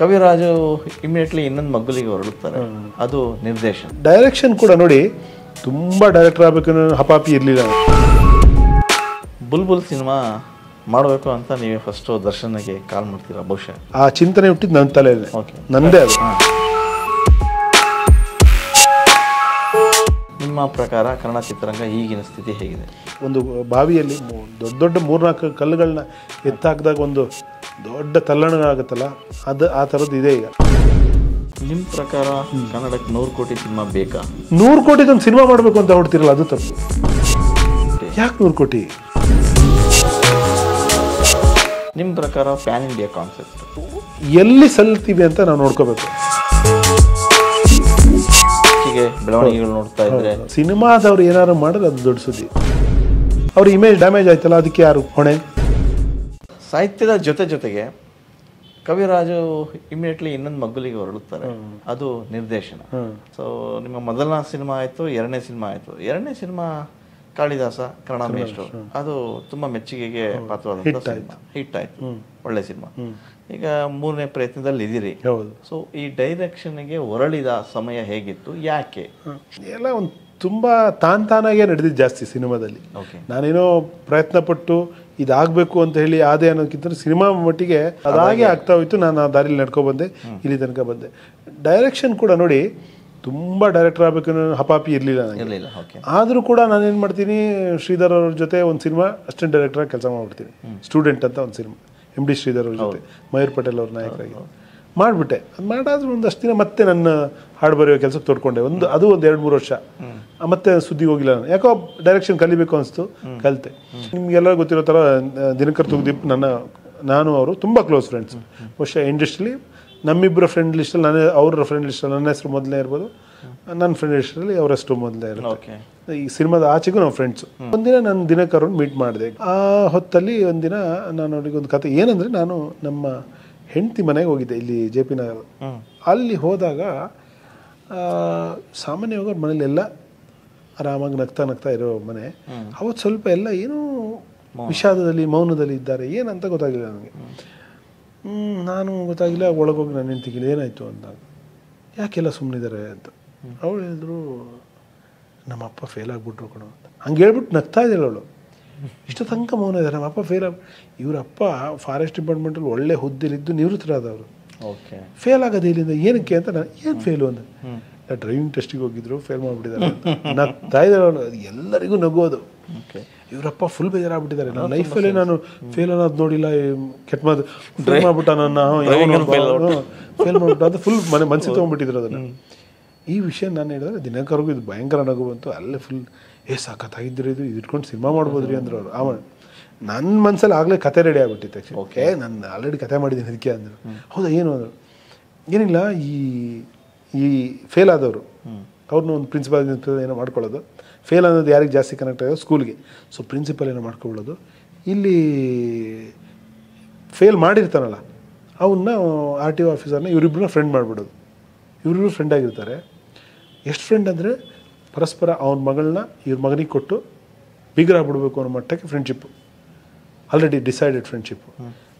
Kaviraju immediately ಇನ್ನೊಂದು ಮಗ್ಗುಲಿಗೆ ಹೊರಡುತ್ತಾರೆ, ಅದು ನಿರ್ದೇಶನ. ಡೈರೆಕ್ಷನ್ ಕೂಡ ನೋಡಿ, ತುಂಬ ಡೈರೆಕ್ಟರ್ ಆಗಬೇಕು ಹಪಾಪಿ ಇರಲಿಲ್ಲ. ಬುಲ್ಬುಲ್ ಸಿನಿಮಾ ಮಾಡಬೇಕು ಅಂತ ನೀವೇ ಫಸ್ಟು ದರ್ಶನ್ಗೆ ಕಾಲ್ ಮಾಡ್ತೀರಾ ಬಹುಶಃ? ಆ ಚಿಂತನೆ ಹುಟ್ಟಿದ್ದು ನನ್ನ ತಲೆಯಲ್ಲಿ. ಓಕೆ, ನಂದೇ ಅದು. ನಿಮ್ಮ ಪ್ರಕಾರ ಕನ್ನಡ ಚಿತ್ರರಂಗ ಈಗಿನ ಸ್ಥಿತಿ ಹೇಗಿದೆ? ಒಂದು ಬಾವಿಯಲ್ಲಿ ದೊಡ್ಡ ದೊಡ್ಡ 3-4 ಕಲ್ಲುಗಳನ್ನ ಎತ್ತಾಕಿದಾಗ ಒಂದು ದೊಡ್ಡ ತಲ್ಲಣ ಆಗುತ್ತಲ್ಲ, ಅದು ಆ ಥರದ್ದು ಇದೆ ಈಗ. ನಿಮ್ಮ ಪ್ರಕಾರ ಕನ್ನಡಕ್ಕೆ 100 ಕೋಟಿ ಸಿನಿಮಾ ಬೇಕಾ? 100 ಕೋಟಿದೊಂದು ಸಿನಿಮಾ ಮಾಡಬೇಕು ಅಂತ ಹೊಡ್ತಿರಲ್ಲ, ಅದು ತಪ್ಪು. ಯಾಕೆ 100 ಕೋಟಿ? ನಿಮ್ಮ ಪ್ರಕಾರ ಪ್ಯಾನ್ ಇಂಡಿಯಾ ಕಾನ್ಸೆಪ್ಟ್ ಎಲ್ಲಿ ಸಲ್ತೀವಿ ಅಂತ ನಾವು ನೋಡ್ಕೋಬೇಕು. ಬೆಳವಣಿಗೆಗಳು ನೋಡ್ತಾ ಇದ್ರೆ ಸಿನಿಮಾದವ್ರು ಏನಾದ್ರು ಮಾಡಿದ್ರೆ ಅದು ದೊಡ್ಡ ಸುದ್ದಿ. ಅವ್ರ ಇಮೇಜ್ ಡ್ಯಾಮೇಜ್ ಆಯ್ತಲ್ಲ, ಅದಕ್ಕೆ ಯಾರು ಹೊಣೆ? ಸಾಹಿತ್ಯದ ಜೊತೆಗೆ ಕವಿರಾಜು ಇಮಿಡಿಯೇಟ್ಲಿ ಇನ್ನೊಂದು ಮಗ್ಗುಲಿಗೆ ಹೊರಡುತ್ತಾರೆ, ಅದು ನಿರ್ದೇಶನ. ಸೊ ನಿಮ್ಮ ಮೊದಲನೇ ಸಿನಿಮಾ ಆಯಿತು, ಎರಡನೇ ಸಿನಿಮಾ ಆಯಿತು. ಎರಡನೇ ಸಿನಿಮಾ ಕಾಳಿದಾಸ ಕನ್ನಡ ಮೇಷ್ಟ್ರು, ಅದು ತುಂಬಾ ಮೆಚ್ಚುಗೆಗೆ ಪಾತ್ರವಾದಂಥ ಸಿನಿಮಾ, ಹಿಟ್ ಆಯ್ತು, ಒಳ್ಳೆ ಸಿನಿಮಾ. ಈಗ 3ನೇ ಪ್ರಯತ್ನದಲ್ಲಿ ಇದ್ದೀರಿ. ಸೊ ಈ ಡೈರೆಕ್ಷನ್ಗೆ ಹೊರಳಿದ ಸಮಯ ಹೇಗಿತ್ತು, ಯಾಕೆ? ಎಲ್ಲ ಒಂದು ತುಂಬ ತಾನಾಗೆ ನಡೆದಿದ್ದು ಜಾಸ್ತಿ ಸಿನಿಮಾದಲ್ಲಿ. ನಾನೇನೋ ಪ್ರಯತ್ನ ಪಟ್ಟು ಇದಾಗಬೇಕು ಅಂತ ಹೇಳಿ ಆದೆ ಅನ್ನೋದಕ್ಕಿಂತ ಸಿನಿಮಾ ಮಟ್ಟಿಗೆ ಅದಾಗೆ ಆಗ್ತಾ ಹೋಯ್ತು. ನಾನು ಆ ದಾರಿಲಿ ನಡ್ಕೊ ಬಂದೆ, ಇಲ್ಲಿ ತನಕ ಬಂದೆ. ಡೈರೆಕ್ಷನ್ ಕೂಡ ನೋಡಿ, ತುಂಬ ಡೈರೆಕ್ಟರ್ ಆಗಬೇಕು ಹಪಾಪಿ ಇರಲಿಲ್ಲ ನನಗೆ. ಆದರೂ ಕೂಡ ನಾನೇನು ಮಾಡ್ತೀನಿ, ಶ್ರೀಧರ್ ಅವ್ರ ಜೊತೆ ಒಂದು ಸಿನಿಮಾ ಅಸಿಸ್ಟೆಂಟ್ ಡೈರೆಕ್ಟರಾಗಿ ಕೆಲಸ ಮಾಡ್ಬಿಡ್ತೀನಿ. ಸ್ಟೂಡೆಂಟ್ ಅಂತ ಒಂದು ಸಿನಿಮಾ MD ಶ್ರೀಧರ್ ಅವ್ರ ಜೊತೆ ಮಯೂರ್ ಪಟೇಲ್ ಅವ್ರ ನಾಯಕರಾಗಿ ಮಾಡಿಬಿಟ್ಟೆ. ಅದು ಮಾಡಾದ್ರೂ ಒಂದಷ್ಟು ದಿನ ಮತ್ತೆ ನನ್ನ ಹಾಡು ಬರೆಯೋ ಕೆಲಸಕ್ಕೆ ತೊಡ್ಕೊಂಡೆ. ಅದು ಒಂದು 2-3 ವರ್ಷ ಮತ್ತೆ ಸುದ್ದಿಗೆ ಹೋಗಿಲ್ಲ ನಾನು. ಯಾಕೋ ಡೈರೆಕ್ಷನ್ ಕಲಿಬೇಕು ಅನಿಸ್ತು, ಕಲಿತೆ. ನಿಮಗೆಲ್ಲ ಗೊತ್ತಿರೋ ಥರ ದಿನಕರ್ ತುಗ್ದೀಪ್ ನಾನು ಅವರು ತುಂಬ ಕ್ಲೋಸ್ ಫ್ರೆಂಡ್ಸ್. ಬಹುಶಃ ಇಂಡಸ್ಟ್ರಿಲಿ ನಮ್ಮಿಬ್ಬರ ಫ್ರೆಂಡ್ ಲಿಸ್ಟಲ್ಲಿ ಅವ್ರ ಫ್ರೆಂಡ್ ಲಿಸ್ಟಲ್ಲಿ ನನ್ನ ಹೆಸರು ಮೊದಲನೇ ಇರ್ಬೋದು, ನನ್ನ ಫ್ರೆಂಡ್ ಲಿಸ್ಟಲ್ಲಿ ಅವ್ರ ಹೆಸರು ಮೊದಲನೇ ಇರುತ್ತೆ. ಈ ಸಿನಿಮಾದ ಆಚೆಗೂ ನಾವು ಫ್ರೆಂಡ್ಸು. ಒಂದಿನ ನಾನು ದಿನಕರ್ ಅವ್ರನ್ನ ಮೀಟ್ ಮಾಡಿದೆ. ಆ ಹೊತ್ತಲ್ಲಿ ಒಂದಿನ ನಾನು ಅವ್ರಿಗೆ ಒಂದು ಕತೆ ಏನಂದರೆ, ನಾನು ನಮ್ಮ ಹೆಂಡತಿ ಮನೆಗೆ ಹೋಗಿದ್ದೆ ಇಲ್ಲಿ JP ನಗರ. ಅಲ್ಲಿ ಹೋದಾಗ ಸಾಮಾನ್ಯವಾಗಿ ಅವ್ರ ಮನೇಲೆಲ್ಲ ಆರಾಮಾಗಿ ನಗ್ತಾ ಇರೋ ಮನೆ. ಅವತ್ತು ಸ್ವಲ್ಪ ಎಲ್ಲ ಏನೋ ವಿಷಾದದಲ್ಲಿ ಮೌನದಲ್ಲಿ ಇದ್ದಾರೆ, ಏನಂತ ಗೊತ್ತಾಗಿಲ್ಲ ನನಗೆ. ನಾನು ಗೊತ್ತಾಗಿಲ್ಲ, ಒಳಗೋಗಿ ನಾನು ಹೆಂಡ್ತಿಗಿಲ್ಲ ಏನಾಯಿತು ಅಂದಾಗ, ಯಾಕೆಲ್ಲ ಸುಮ್ಮನಿದ್ದಾರೆ ಅಂತ. ಅವಳು ಹೇಳಿದ್ರು, ನಮ್ಮಪ್ಪ ಫೇಲ್ ಆಗಿಬಿಟ್ರು ಕಣೋ ಅಂತ. ಹಂಗೆ ಹೇಳ್ಬಿಟ್ಟು ನಗ್ತಾ ಇದ್ದಾಳೆ ಅವಳು. ಇಷ್ಟು ತನಕ ಮೌನ ಇದ್ದಾರೆ. ನಮ್ಮಪ್ಪ ಇವರಪ್ಪ ಫಾರೆಸ್ಟ್ ಡಿಪಾರ್ಟ್ಮೆಂಟಲ್ಲಿ ಒಳ್ಳೆ ಹುದ್ದೆಲಿದ್ದು ನಿವೃತ್ತರಾದವರು. ಫೇಲ್ ಆಗೋದು ಇಲ್ಲಿಂದ ಏನಕ್ಕೆ ಅಂತ. ನಾನು ಏನು ಫೇಲು ಅಂದೆ. ಡ್ರೈವಿಂಗ್ ಟೆಸ್ಟಿಗೆ ಹೋಗಿದ್ರು, ಫೇಲ್ ಮಾಡಿಬಿಟ್ಟಿದ್ದಾರೆ. ನಗ್ತಾ ಇದ್ದಾರೆ ಅವಳು. ಅದು ಎಲ್ಲರಿಗೂ ನಗೋದು. ಇವರಪ್ಪ ಫುಲ್ ಬೇಜಾರಾಗ್ಬಿಟ್ಟಿದ್ದಾರೆ. ನನ್ನ ಲೈಫಲ್ಲೇ ನಾನು ಫೇಲ್ ಅನ್ನೋದು ನೋಡಿಲ್ಲ, ಕೆಟ್ಟ ಮಾತು ಡ್ರೈವ್ ಮಾಡ್ಬಿಟ್ಟ ನನ್ನ, ಫೇಲ್ ಮಾಡಿಬಿಟ್ಟು ಅದು ಫುಲ್ ಮನಸ್ಸಿಗೆ ತೊಗೊಂಡ್ಬಿಟ್ಟಿದ್ರು ಅದನ್ನು. ಈ ವಿಷಯ ನಾನು ಹೇಳಿದ್ರೆ ದಿನಕರ್ಗೂ ಇದು ಭಯಂಕರ ನಗು ಬಂತು. ಅಲ್ಲೇ ಫುಲ್ ಸಾಕತ್ತಾಗಿದ್ದರೆ ಇದು ಇಟ್ಕೊಂಡು ಸಿನಿಮಾ ಮಾಡ್ಬೋದ್ರಿ ಅಂದರು ಅವರು. ನನ್ನ ಮನಸ್ಸಲ್ಲಿ ಆಗಲೇ ಕತೆ ರೆಡಿ ಆಗಿಬಿಟ್ಟಿತ್ತು. ಆ್ಯಕ್ಚುಲಿ ನಾನು ಆಲ್ರೆಡಿ ಕತೆ ಮಾಡಿದ್ದೀನಿ ಅದಕ್ಕೆ ಅಂದರು. ಹೌದಾ, ಏನು ಅಂದರು? ಏನಿಲ್ಲ, ಈ ಫೇಲ್ ಆದವರು ಅವ್ರನ್ನ ಒಂದು ಪ್ರಿನ್ಸಿಪಾಲ್ ಏನೋ ಮಾಡ್ಕೊಳ್ಳೋದು. ಫೇಲ್ ಅನ್ನೋದು ಯಾರಿಗೆ ಜಾಸ್ತಿ ಕನೆಕ್ಟ್ ಆಗೋದು? ಸ್ಕೂಲ್ಗೆ. ಸೊ ಪ್ರಿನ್ಸಿಪಲ್ ಏನೋ ಮಾಡ್ಕೊಳ್ಳೋದು. ಇಲ್ಲಿ ಫೇಲ್ ಮಾಡಿರ್ತಾನಲ್ಲ ಅವನ್ನ RTO ಆಫೀಸರ್ನ ಇವರಿಬ್ಬರನ್ನ ಫ್ರೆಂಡ್ ಮಾಡಿಬಿಡೋದು. ಇವರಿಬ್ಬರು ಫ್ರೆಂಡ್ ಆಗಿರ್ತಾರೆ. ಎಷ್ಟು ಫ್ರೆಂಡ್ ಅಂದರೆ ಪರಸ್ಪರ ಅವನ ಮಗಳನ್ನ ಇವ್ರ ಮಗನಿಗೆ ಕೊಟ್ಟು ಬಿಗರಾಗ್ಬಿಡ್ಬೇಕು ಅನ್ನೋ ಮಟ್ಟಕ್ಕೆ friendship, already decided friendship.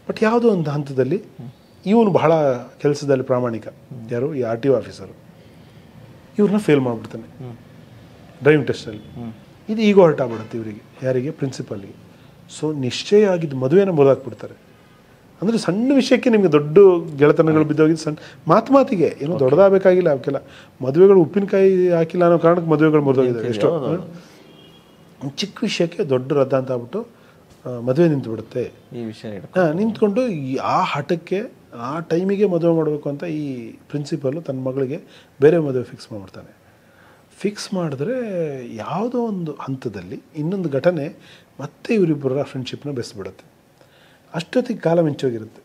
But ಯಾವುದೋ ಒಂದು ಹಂತದಲ್ಲಿ ಇವನು ಬಹಳ ಕೆಲಸದಲ್ಲಿ ಪ್ರಾಮಾಣಿಕ, ಯಾರು ಈ RTO ಆಫೀಸರು, ಇವ್ರನ್ನ ಫೇಲ್ ಮಾಡಿಬಿಡ್ತಾನೆ ಡ್ರೈವಿಂಗ್ ಟೆಸ್ಟಲ್ಲಿ. ಇದು ಈಗೋ ಹರ್ಟ್ ಆಗ್ಬಿಡುತ್ತೆ ಇವರಿಗೆ, ಯಾರಿಗೆ? ಪ್ರಿನ್ಸಿಪಲ್ಗೆ. ಸೊ ನಿಶ್ಚಯ ಆಗಿದ್ದು ಮದುವೆನ ಮೊದಲಾಗ್ಬಿಡ್ತಾರೆ. ಅಂದರೆ ಸಣ್ಣ ವಿಷಯಕ್ಕೆ ನಿಮಗೆ ದೊಡ್ಡ ಗೆಳೆತನಗಳು ಬಿದ್ದೋಗಿದ್ದು, ಸಣ್ಣ ಮಾತಿಗೆ ಏನೋ ದೊಡ್ಡದಾಗಬೇಕಾಗಿಲ್ಲ. ಅವಕ್ಕೆಲ್ಲ ಮದುವೆಗಳು ಉಪ್ಪಿನಕಾಯಿ ಹಾಕಿಲ್ಲ ಅನ್ನೋ ಕಾರಣಕ್ಕೆ ಮದುವೆಗಳು ಮುರಿದೋಗಿದ್ದಾವೆ. ಎಷ್ಟೋ ಚಿಕ್ಕ ವಿಷಯಕ್ಕೆ ದೊಡ್ಡ ರದ್ದ ಅಂತ ಆಗ್ಬಿಟ್ಟು ಮದುವೆ ನಿಂತುಬಿಡುತ್ತೆ. ಈ ವಿಷಯ ನಿಂತ್ಕೊಂಡು ಆ ಹಠಕ್ಕೆ ಆ ಟೈಮಿಗೆ ಮದುವೆ ಮಾಡಬೇಕು ಅಂತ ಈ ಪ್ರಿನ್ಸಿಪಲ್ಲು ತನ್ನ ಮಗಳಿಗೆ ಬೇರೆ ಮದುವೆ ಫಿಕ್ಸ್ ಮಾಡಿಬಿಡ್ತಾನೆ. ಫಿಕ್ಸ್ ಮಾಡಿದ್ರೆ ಯಾವುದೋ ಒಂದು ಹಂತದಲ್ಲಿ ಇನ್ನೊಂದು ಘಟನೆ ಮತ್ತೆ ಇವರಿಬ್ಬರ ಫ್ರೆಂಡ್ಶಿಪ್ನ ಬೆಳೆಸ್ಬಿಡುತ್ತೆ. ಅಷ್ಟೊತ್ತಿಗೆ ಕಾಲ ಮಿಂಚೋಗಿರುತ್ತೆ,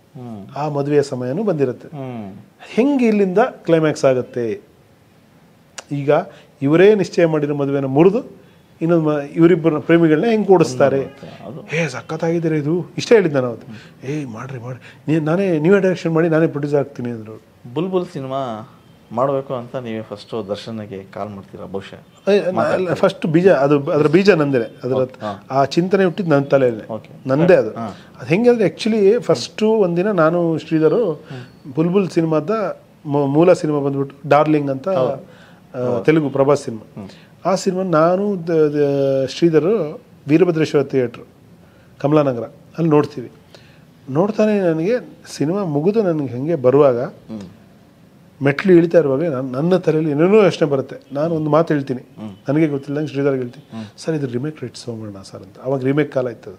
ಆ ಮದುವೆಯ ಸಮಯನೂ ಬಂದಿರುತ್ತೆ. ಹೆಂಗೆ ಇಲ್ಲಿಂದ ಕ್ಲೈಮ್ಯಾಕ್ಸ್ ಆಗುತ್ತೆ? ಈಗ ಇವರೇ ನಿಶ್ಚಯ ಮಾಡಿರೋ ಮದುವೆನ ಮುರಿದು ಇನ್ನೊಂದು ಇವರಿಬ್ಬರ ಪ್ರೇಮಿಗಳನ್ನ ಹೆಂಗೆ ಕೂಡಿಸ್ತಾರೆ? ಸಖತ್ತಾಗಿದ್ದೀರ ಇದು, ಇಷ್ಟೇ ಹೇಳಿದ್ದು ನಾನು ಅವತ್ತು. ಮಾಡ್ರಿ ನೀವೇ ಡೈರೆಕ್ಷನ್ ಮಾಡಿ, ನಾನೇ ಪ್ರೊಡ್ಯೂಸ್ ಆಗ್ತೀನಿ ಅಂದರು. ಬುಲ್ಬುಲ್ ಸಿನಿಮಾ ಮಾಡಬೇಕು ಅಂತ ನೀವೇ ಫಸ್ಟು ದರ್ಶನ್ಗೆ ಕಾಲ್ ಮಾಡ್ತೀರಾ ಬಹುಶಃ? ಫಸ್ಟ್ ಬೀಜ ಅದರ ಬೀಜ ನಂದೇ, ಅದರ ಆ ಚಿಂತನೆ ಹುಟ್ಟಿದ್ದು ನನ್ನ ತಲೆಯಲ್ಲೇ, ನಂದೇ ಅದು. ಅದು ಹೆಂಗೆ ಅಂದರೆ ಆ್ಯಕ್ಚುಲಿ ಫಸ್ಟು ಒಂದಿನ ನಾನು ಶ್ರೀಧರು ಬುಲ್ಬುಲ್ ಸಿನಿಮಾದ ಮೂಲ ಸಿನಿಮಾ ಬಂದ್ಬಿಟ್ಟು ಡಾರ್ಲಿಂಗ್ ಅಂತ ತೆಲುಗು ಪ್ರಭಾಸ್ ಸಿನಿಮಾ. ಆ ಸಿನಿಮಾ ನಾನು ಶ್ರೀಧರು ವೀರಭದ್ರೇಶ್ವರ ಥಿಯೇಟ್ರು ಕಮಲಾನಗರ ಅಲ್ಲಿ ನೋಡ್ತೀವಿ. ನೋಡ್ತಾನೆ ನನಗೆ ಸಿನಿಮಾ ಮುಗಿದು ನನಗೆ ಹಾಗೆ ಬರುವಾಗ ಮೆಟ್ಲು ಇಳಿತಾ ಇರುವಾಗ ನನ್ನ ತಲೆಯಲ್ಲಿ ಏನೇನೋ ಯೋಚನೆ ಬರುತ್ತೆ. ನಾನು ಒಂದು ಮಾತು ಹೇಳ್ತೀನಿ, ನನಗೆ ಗೊತ್ತಿಲ್ಲ ಶ್ರೀಧರ್ಗೆ ಹೇಳ್ತೀನಿ, ಸರ್ ಇದು ರಿಮೇಕ್ ರೇಟ್ ತೊಗೊಂಬೋಣ ಸರ್ ಅಂತ. ಅವಾಗ ರಿಮೇಕ್ ಕಾಲ ಇತ್ತು.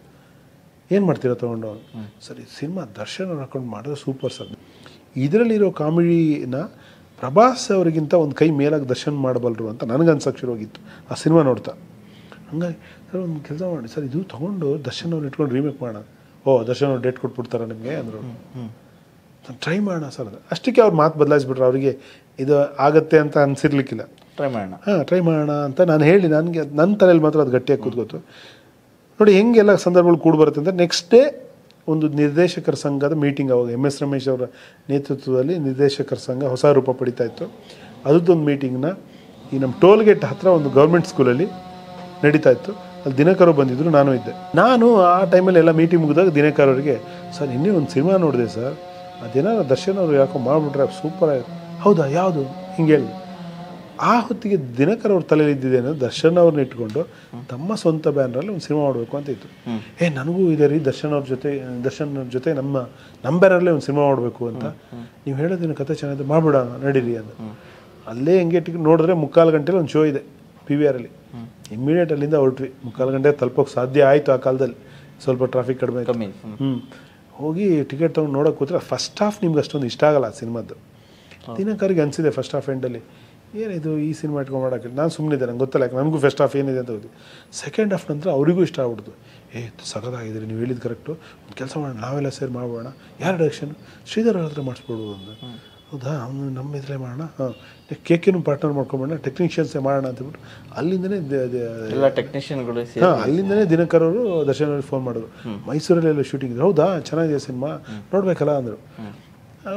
ಏನು ಮಾಡ್ತೀರಾ ತೊಗೊಂಡು? ಸರ್ ಈ ಸಿನಿಮಾ ದರ್ಶನ್ ಅವ್ರು ಹಾಕೊಂಡು ಮಾಡಿದ್ರೆ ಸೂಪರ್ ಸರ್, ಇದರಲ್ಲಿರೋ ಕಾಮಿಡಿನ ಪ್ರಭಾಸ್ ಅವರಿಗಿಂತ ಒಂದು ಕೈ ಮೇಲಾಗಿ ದರ್ಶನ್ ಮಾಡಬಲ್ಲರು ಅಂತ ನನಗೆ ಅನ್ಸೋಕ್ಕೆ ಶುರುವಾಗಿತ್ತು ಆ ಸಿನಿಮಾ ನೋಡ್ತಾ. ಹಂಗಾಗಿ ಸರ್ ಒಂದು ಕೆಲಸ ಮಾಡಿ ಸರ್, ಇದು ತೊಗೊಂಡು ದರ್ಶನ್ ಅವ್ರು ಇಟ್ಕೊಂಡು ರೀಮೇಕ್ ಮಾಡೋಣ. ದರ್ಶನ್ ಅವ್ರು ಡೇಟ್ ಕೊಟ್ಬಿಡ್ತಾರೆ ನಿಮಗೆ ಅಂದರು. ಟ್ರೈ ಮಾಡೋಣ ಸರ್ ಅದು. ಅಷ್ಟಕ್ಕೆ ಅವ್ರು ಮಾತು ಬದಲಾಯಿಸ್ಬಿಟ್ರು. ಅವರಿಗೆ ಇದು ಆಗತ್ತೆ ಅಂತ ಅನಿಸಿರ್ಲಿಕ್ಕಿಲ್ಲ. ಟ್ರೈ ಮಾಡೋಣ ಅಂತ ನಾನು ಹೇಳಿ, ನನಗೆ ನನ್ನ ತಲೆಯಲ್ಲಿ ಮಾತ್ರ ಅದು ಗಟ್ಟಿಯಾಗಿ ಕೂತ್ಕೋತು. ನೋಡಿ ಹೆಂಗೆಲ್ಲ ಸಂದರ್ಭಗಳು ಕೂಡ ಬರುತ್ತೆ ಅಂತ. ನೆಕ್ಸ್ಟ್ ಡೇ ಒಂದು ನಿರ್ದೇಶಕರ ಸಂಘದ ಮೀಟಿಂಗ್, ಅವಾಗ MS ರಮೇಶ್ ಅವರ ನೇತೃತ್ವದಲ್ಲಿ ನಿರ್ದೇಶಕರ ಸಂಘ ಹೊಸ ರೂಪ ಪಡಿತಾ ಇತ್ತು. ಅದೊಂದು ಮೀಟಿಂಗ್ನ ಈ ನಮ್ಮ ಟೋಲ್ಗೇಟ್ ಹತ್ರ ಒಂದು ಗೌರ್ಮೆಂಟ್ ಸ್ಕೂಲಲ್ಲಿ ನಡೀತಾ ಇತ್ತು. ಅಲ್ಲಿ ದಿನಕರ್ ಬಂದಿದ್ದರು, ನಾನು ಇದ್ದೆ. ನಾನು ಆ ಟೈಮಲ್ಲಿ ಎಲ್ಲ ಮೀಟಿಂಗ್ ಮುಗಿದಾಗ ದಿನಕರ್ ಅವರಿಗೆ, ಸರ್ ಇನ್ನೇ ಒಂದು ಸಿನಿಮಾ ನೋಡಿದೆ ಸರ್, ಅದೇನಾದ್ರು ದರ್ಶನ್ ಅವರು ಯಾಕೋ ಮಾಡಿಬಿಟ್ರೆ ಸೂಪರ್ ಆಯಿತು. ಹೌದಾ, ಯಾವುದು? ಹಿಂಗೆ ಹೇಳಿ. ಆ ಹೊತ್ತಿಗೆ ದಿನಕರ್ ಅವ್ರ ತಲೆಯಲ್ಲಿ ಇದ್ದಿದ್ದೇನೋ ದರ್ಶನ್ ಅವ್ರನ್ನ ಇಟ್ಕೊಂಡು ತಮ್ಮ ಸ್ವಂತ ಬ್ಯಾನರಲ್ಲಿ ಒಂದು ಸಿನಿಮಾ ಮಾಡಬೇಕು ಅಂತ ಇತ್ತು. ನನಗೂ ಇದೆ ರೀ ದರ್ಶನ್ ಅವ್ರ ಜೊತೆ ನಮ್ಮ ಬ್ಯಾನರಲ್ಲೇ ಒಂದು ಸಿನಿಮಾ ಮಾಡಬೇಕು ಅಂತ. ನೀವು ಹೇಳೋದೇನು ಕತೆ ಚೆನ್ನಾಗಿದೆ, ಮಾಡಿಬಿಡೋಣ ನಡೀರಿ ಅಂತ. ಅಲ್ಲೇ ಹೆಂಗೆ ಟಿಕೆಟ್ ನೋಡಿದ್ರೆ 3/4 ಗಂಟೆಲಿ ಒಂದು ಶೋ ಇದೆ PVR ಅಲ್ಲಿ. ಇಮ್ಮಿಡಿಯೇಟ್ ಅಲ್ಲಿಂದ ಹೊರಟ್ವಿ. 3/4 ಗಂಟೆ ತಲುಪೋಕೆ ಸಾಧ್ಯ ಆಯಿತು ಆ ಕಾಲದಲ್ಲಿ, ಸ್ವಲ್ಪ ಟ್ರಾಫಿಕ್ ಕಡಿಮೆ ಆಯಿತು. ಹೋಗಿ ಟಿಕೆಟ್ ತೊಗೊಂಡು ನೋಡೋಕೆ ಕೂತ್ರೆ ಫಸ್ಟ್ ಹಾಫ್ ನಿಮ್ಗೆ ಅಷ್ಟೊಂದು ಇಷ್ಟ ಆಗಲ್ಲ ಆ ಸಿನಿಮಾದ್ದು. ದಿನಕರಿಗೆ ಅನಿಸಿದೆ ಫಸ್ಟ್ ಹಾಫ್ ಎಂಡಲ್ಲಿ, ಏನಿದು ಈ ಸಿನಿಮಾ ಇಟ್ಕೊಂಡು ಮಾಡೋಕ್ಕೆ. ನಾನು ಸುಮ್ಮನಿದ್ದೆ, ನಂಗೆ ಗೊತ್ತಲ್ಲ, ಯಾಕೆ ನನಗೂ ಫಸ್ಟ್ ಹಾಫ್ ಏನಿದೆ ಅಂತ ಹೋಗಿ. ಸೆಕೆಂಡ್ ಹಾಫ್ ನಂತರ ಅವರಿಗೂ ಇಷ್ಟ ಆಗ್ಬಿಡ್ತು. ಸಖತ್ತಾಗಿದ್ರಿ, ನೀವು ಹೇಳಿದ್ದು ಕರೆಕ್ಟು, ಒಂದು ಕೆಲಸ ಮಾಡೋಣ ನಾವೆಲ್ಲ ಸೇರಿ ಮಾಡೋಣ. ಯಾರು ಡೈರೆಕ್ಷನ್? ಶ್ರೀಧರ್ ಅವ್ರ ಹತ್ರ ಮಾಡಿಸ್ಬಿಡ್ಬೋದು ಅಂತ. ಹೌದಾ, ಅವನು ನಮ್ಮ ಇದ್ರೇ ಮಾಡೋಣ, ಕೇಕಿನೂ ಪಾರ್ಟ್ನರ್ ಮಾಡ್ಕೊಂಬೋಣ, ಟೆಕ್ನಿಷಿಯನ್ಸೇ ಮಾಡೋಣ ಅಂತಬಿಟ್ಟು ಅಲ್ಲಿಂದನೇ ಎಲ್ಲ ಟೆಕ್ನಿಷಿಯನ್ಗಳು ಅಲ್ಲಿಂದನೇ ದಿನಕರ್ ಅವರು ದರ್ಶನ್ ಅವ್ರಿಗೆ ಫೋನ್ ಮಾಡಿದ್ರು. ಮೈಸೂರಲ್ಲೆಲ್ಲ ಶೂಟಿಂಗ್ ಇದ್ರು. ಹೌದಾ, ಚೆನ್ನಾಗಿದೆ ಸಿನಿಮಾ, ನೋಡ್ಬೇಕಲ್ಲ ಅಂದರು.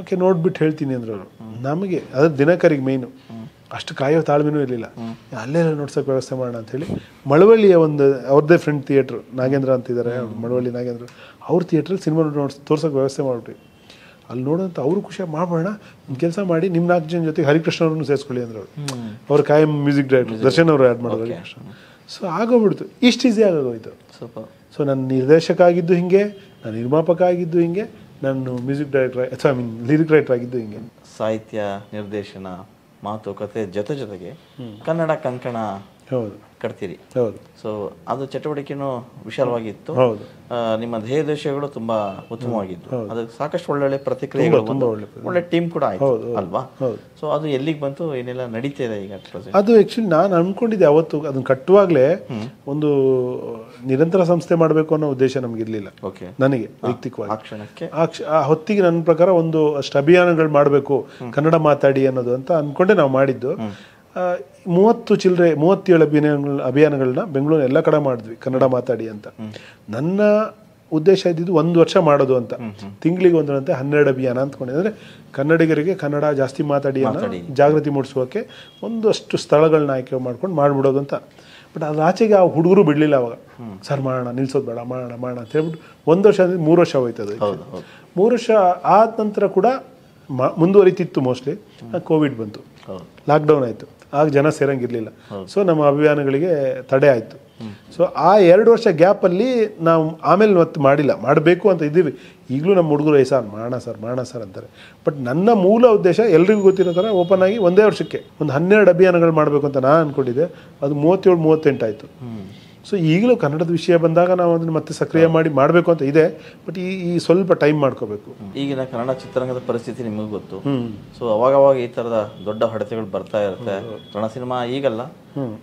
ಓಕೆ ನೋಡ್ಬಿಟ್ಟು ಹೇಳ್ತೀನಿ ಅಂದರು ಅವರು. ನಮಗೆ ಅದು ದಿನಕರಿಗೆ ಮೇಯ್ನು, ಅಷ್ಟು ಕಾಯೋ ತಾಳ್ಮೆನೂ ಇರಲಿಲ್ಲ. ಅಲ್ಲೆಲ್ಲ ನೋಡ್ಸೋಕೆ ವ್ಯವಸ್ಥೆ ಮಾಡೋಣ ಅಂಥೇಳಿ ಮಳವಳ್ಳಿಯ ಒಂದು ಅವ್ರದ್ದೇ ಫ್ರೆಂಡ್ ಥಿಯೇಟ್ರು ನಾಗೇಂದ್ರ ಅಂತಿದ್ದಾರೆ, ಮಳವಳ್ಳಿ ನಾಗೇಂದ್ರ, ಅವ್ರ ಥಿಯೇಟ್ರಲ್ಲಿ ಸಿನಿಮಾ ತೋರ್ಸೋಕೆ ವ್ಯವಸ್ಥೆ ಮಾಡಿಬಿಟ್ವಿ. ಅಲ್ಲಿ ನೋಡೋಂಥ ಅವರು ಖುಷಿಯಾಗಿ ಮಾಡೋಣ, ಒಂದು ಕೆಲಸ ಮಾಡಿ ನಿಮ್ಮ 4 ಜನ ಜೊತೆಗೆ ಹರಿಕೃಷ್ಣ ಅವ್ರನ್ನೂ ಸೇರಿಸ್ಕೊಳ್ಳಿ ಅಂದರು ಅವರು. ಅವ್ರ ಕಾಯಂ ಮ್ಯೂಸಿಕ್ ಡೈರೆಕ್ಟರ್ ದರ್ಶನ್ ಅವರು ಆ್ಯಡ್ ಮಾಡೋದು ಹರಿಕೃಷ್ಣ. ಸೊ ಆಗೋಗ್ಬಿಡ್ತು, ಇಷ್ಟು ಈಸಿ ಆಗೋಗೋಯ್ತು. ಸೊ ನಾನು ನಿರ್ದೇಶಕ ಆಗಿದ್ದು ಹಿಂಗೆ, ನಾನು ನಿರ್ಮಾಪಕ ಆಗಿದ್ದು ಹಿಂಗೆ, ನಾನು ಮ್ಯೂಸಿಕ್ ಡೈರೆಕ್ಟರ್ ಲಿರಿಕ್ ರೈಟರ್ ಆಗಿದ್ದು ಹಿಂಗೆ. ಸಾಹಿತ್ಯ, ನಿರ್ದೇಶನ, ಮಾತುಕತೆ ಜೊತೆಗೆ ಕನ್ನಡ ಕಂಕಣ ಕಟ್ತೀರಿ. ಹೌದು. ಸೊ ಅದು ಚಟುವಟಿಕೆನೂ ವಿಶಾಲವಾಗಿತ್ತು. ಹೌದು. ನಿಮ್ಮ ಧ್ಯೇಯೋದ್ದೇಶಗಳು ತುಂಬಾ ಉತ್ತಮವಾಗಿತ್ತು. ಅದಕ್ಕೆ ಸಾಕಷ್ಟು ಒಳ್ಳೊಳ್ಳೆ ಪ್ರತಿಕ್ರಿಯೆಗಳು, ಒಳ್ಳೆ ಟೀಮ್ ಕೂಡ ಆಯ್ತು ಅಲ್ವಾ? ಸೊ ಅದು ಎಲ್ಲಿಗೆ ಬಂತು, ಏನೆಲ್ಲ ನಡೀತಾ ಇದೆ ಈಗ? ಅದು ಆಕ್ಚುಲಿ ನಾನು ಅನ್ಕೊಂಡಿದ್ದೆ ಅವತ್ತು, ಅದನ್ನ ಕಟ್ಟುವಾಗಲೇ ಒಂದು ನಿರಂತರ ಸಂಸ್ಥೆ ಮಾಡಬೇಕು ಅನ್ನೋ ಉದ್ದೇಶ ನಮ್ಗಿರ್ಲಿಲ್ಲ ನನಗೆ ವೈಯಕ್ತಿಕವಾಗಿ. ಆ ಹೊತ್ತಿಗೆ ನನ್ನ ಪ್ರಕಾರ ಒಂದು ಅಷ್ಟು ಅಭಿಯಾನಗಳು ಮಾಡಬೇಕು ಕನ್ನಡ ಮಾತಾಡಿ ಅನ್ನೋದು ಅಂತ ಅನ್ಕೊಂಡೆ ನಾವು ಮಾಡಿದ್ದು. 37 ಅಭಿಯಾನಗಳನ್ನ ಬೆಂಗಳೂರು ಎಲ್ಲ ಕಡೆ ಮಾಡಿದ್ವಿ ಕನ್ನಡ ಮಾತಾಡಿ ಅಂತ. ನನ್ನ ಉದ್ದೇಶ ಇದ್ದಿದ್ದು 1 ವರ್ಷ ಮಾಡೋದು ಅಂತ, ತಿಂಗಳಿಗೆ ಒಂದರಂತೆ 12 ಅಭಿಯಾನ ಅಂದ್ಕೊಂಡಿದ್ದೆ. ಅಂದರೆ ಕನ್ನಡಿಗರಿಗೆ ಕನ್ನಡ ಜಾಸ್ತಿ ಮಾತಾಡಿ ಅನ್ನೋ ಜಾಗೃತಿ ಮೂಡಿಸೋಕೆ ಒಂದಷ್ಟು ಸ್ಥಳಗಳನ್ನ ಆಯ್ಕೆ ಮಾಡ್ಕೊಂಡು ಮಾಡಿಬಿಡೋದು ಅಂತ. ಬಟ್ ಅದ್ರ ಆಚೆಗೆ ಆ ಹುಡುಗರು ಬಿಡಲಿಲ್ಲ ಅವಾಗ. ಸರ್ ಮಾಡೋಣ, ನಿಲ್ಸೋದು ಬೇಡ, ಮಾಡೋಣ ಅಂತ ಹೇಳ್ಬಿಟ್ಟು 1 ವರ್ಷ ಅಂದರೆ 3 ವರ್ಷ ಹೋಯ್ತದೆ. 3 ವರ್ಷ ಆದ ನಂತರ ಕೂಡ ಮುಂದುವರಿತಿತ್ತು. ಮೋಸ್ಟ್ಲಿ ಕೋವಿಡ್ ಬಂತು, ಲಾಕ್ಡೌನ್ ಆಯಿತು, ಆಗ ಜನ ಸೇರಂಗಿರಲಿಲ್ಲ. ಸೊ ನಮ್ಮ ಅಭಿಯಾನಗಳಿಗೆ ತಡೆ ಆಯಿತು. ಸೊ ಆ 2 ವರ್ಷ ಗ್ಯಾಪಲ್ಲಿ ನಾವು ಆಮೇಲೆ ಮತ್ತೆ ಮಾಡಿಲ್ಲ, ಮಾಡಬೇಕು ಅಂತ ಇದ್ದೀವಿ. ಈಗಲೂ ನಮ್ಮ ಹುಡುಗರು ಸರ್ ಮಾಡೋಣ ಸರ್ ಅಂತಾರೆ. ಬಟ್ ನನ್ನ ಮೂಲ ಉದ್ದೇಶ ಎಲ್ರಿಗೂ ಗೊತ್ತಿರೋ ಥರ ಓಪನ್ ಆಗಿ 1 ವರ್ಷಕ್ಕೆ ಒಂದು 12 ಅಭಿಯಾನಗಳು ಮಾಡಬೇಕು ಅಂತ ನಾನು ಅಂದ್ಕೊಂಡಿದ್ದೆ. ಅದು 37-38 ಆಯಿತು. ಸೊ ಈಗಲೂ ಕನ್ನಡದ ವಿಷಯ ಬಂದಾಗ ನಾವು ಅದನ್ನು ಮತ್ತೆ ಸಕ್ರಿಯ ಮಾಡಬೇಕು ಅಂತ ಇದೆ. ಬಟ್ ಈ ಸ್ವಲ್ಪ ಟೈಮ್ ಮಾಡ್ಕೋಬೇಕು. ಈಗಿನ ಕನ್ನಡ ಚಿತ್ರರಂಗದ ಪರಿಸ್ಥಿತಿ ನಿಮಗೂ ಗೊತ್ತು. ಸೊ ಅವಾಗವಾಗ ಈ ಥರದ ದೊಡ್ಡ ಹೊಡೆತಗಳು ಬರ್ತಾ ಇರುತ್ತೆ. ಕನ್ನಡ ಸಿನಿಮಾ ಈಗಲ್ಲ,